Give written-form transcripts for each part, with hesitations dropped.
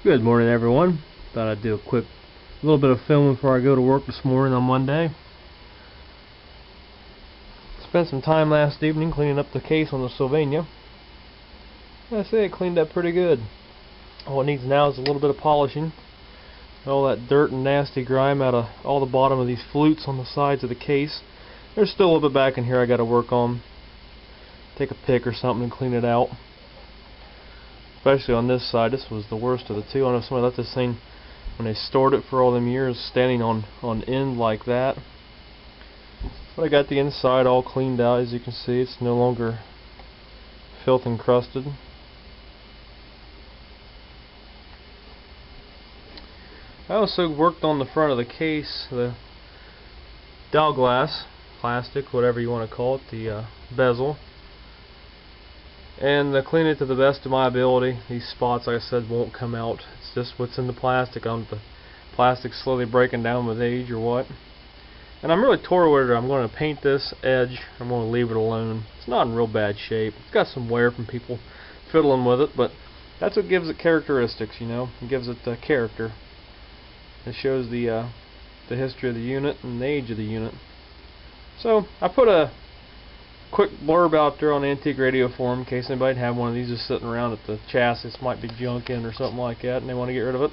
Good morning, everyone. Thought I'd do a quick little bit of filming before I go to work this morning on Monday. Spent some time last evening cleaning up the case on the Sylvania. I say it cleaned up pretty good. All it needs now is a little bit of polishing. All that dirt and nasty grime out of all the bottom of these flutes on the sides of the case. There's still a little bit back in here I got to work on. Take a pick or something and clean it out. Especially on this side, this was the worst of the two. I know somebody left this thing when they stored it for all them years standing on end like that. But I got the inside all cleaned out. As you can see, it's no longer filth encrusted. I also worked on the front of the case, the dial glass, plastic, whatever you want to call it, the bezel. And clean it to the best of my ability. These spots, like I said, won't come out. It's just what's in the plastic. I don't know if the plastic's slowly breaking down with age or what. And I'm really torn whether I'm going to paint this edge or I'm going to leave it alone. It's not in real bad shape. It's got some wear from people fiddling with it, but that's what gives it characteristics, you know. It gives it character. It shows the history of the unit and the age of the unit. So I put a quick blurb out there on the Antique Radio Forum in case anybody had one of these just sitting around at the chassis, might be junk in or something like that, and they want to get rid of it.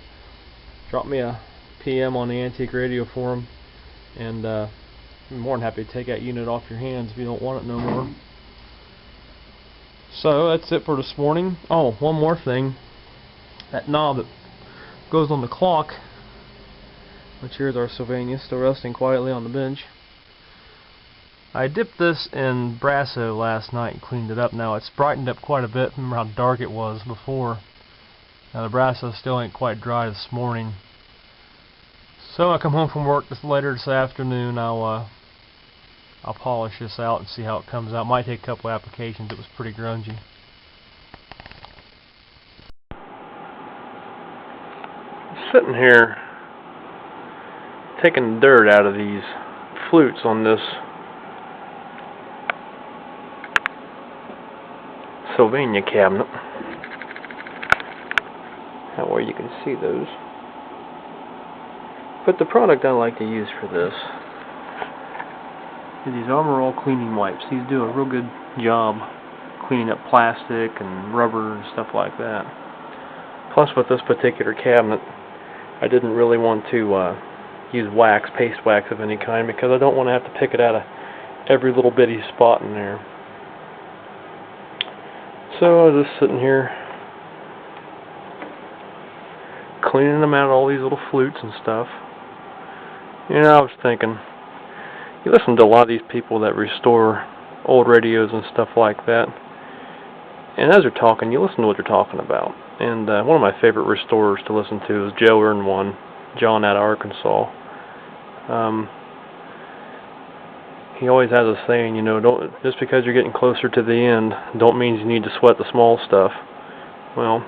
Drop me a PM on the Antique Radio Forum, and I'm more than happy to take that unit off your hands if you don't want it no more. So that's it for this morning. Oh, one more thing. That knob that goes on the clock, which here's our Sylvania still resting quietly on the bench. I dipped this in Brasso last night and cleaned it up. Now it's brightened up quite a bit. Remember how dark it was before. Now the Brasso still ain't quite dry this morning. So I come home from work later this afternoon. I'll polish this out and see how it comes out. Might take a couple applications. It was pretty grungy. Sitting here taking dirt out of these flutes on this Sylvania cabinet. That way you can see those. But the product I like to use for this is these Armor All cleaning wipes. These do a real good job cleaning up plastic and rubber and stuff like that. Plus with this particular cabinet, I didn't really want to use wax, paste wax of any kind, because I don't want to have to pick it out of every little bitty spot in there. So I was just sitting here cleaning them out, all these little flutes and stuff. You know, I was thinking, you listen to a lot of these people that restore old radios and stuff like that, and as they're talking, you listen to what they're talking about. And one of my favorite restorers to listen to is Joe Earn One, John out of Arkansas. He always has a saying, you know, don't just because you're getting closer to the end, don't mean you need to sweat the small stuff. Well,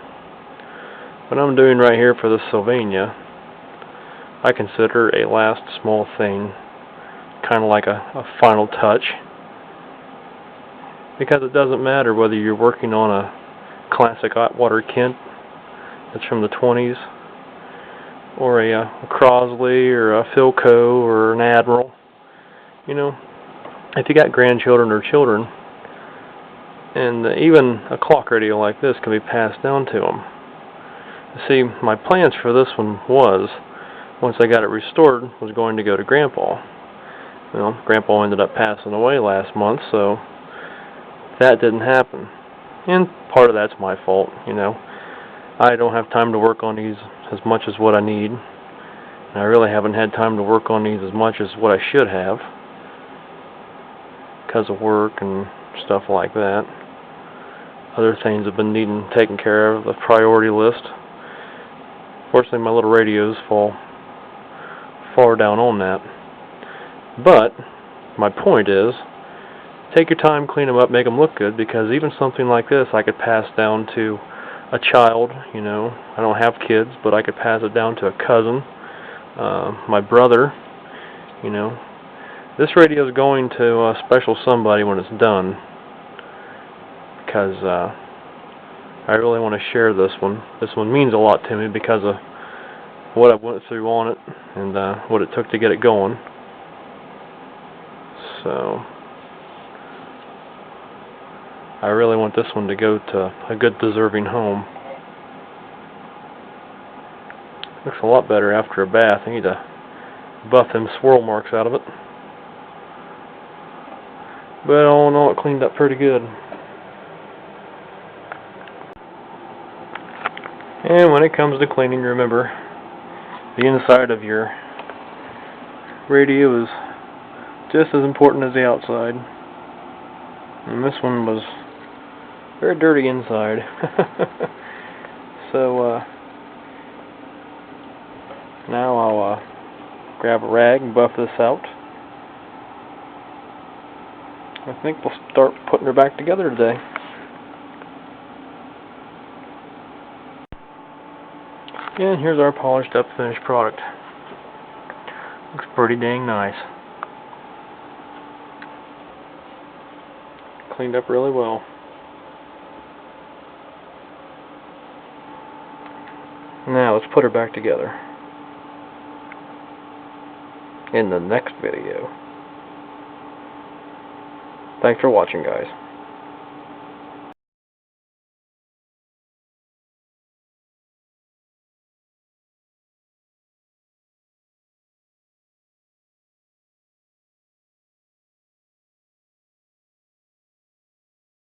what I'm doing right here for this Sylvania, I consider a last small thing, kind of like a final touch, because it doesn't matter whether you're working on a classic Atwater Kent that's from the 20s, or a Crosley, or a Philco, or an Admiral. You know, if you got grandchildren or children, and even a clock radio like this can be passed down to them. See, my plans for this one was, once I got it restored, was going to go to Grandpa. Well, Grandpa ended up passing away last month, so that didn't happen. And part of that's my fault, you know. I don't have time to work on these as much as what I need. And I really haven't had time to work on these as much as what I should have, because of work and stuff like that. Other things have been needing taken care of, the priority list. Fortunately, my little radios fall far down on that. But my point is, take your time, clean them up, make them look good, because even something like this I could pass down to a child, you know. I don't have kids, but I could pass it down to a cousin, my brother, you know. This radio is going to a special somebody when it's done, because I really want to share this one. This one means a lot to me because of what I went through on it and what it took to get it going. So I really want this one to go to a good deserving home. Looks a lot better after a bath. I need to buff them swirl marks out of it. But all in all, it cleaned up pretty good. And when it comes to cleaning, remember, the inside of your radio is just as important as the outside. And this one was very dirty inside. So now I'll grab a rag and buff this out. I think we'll start putting her back together today. And here's our polished up finished product. Looks pretty dang nice. Cleaned up really well. Now let's put her back together in the next video. Thanks for watching, guys.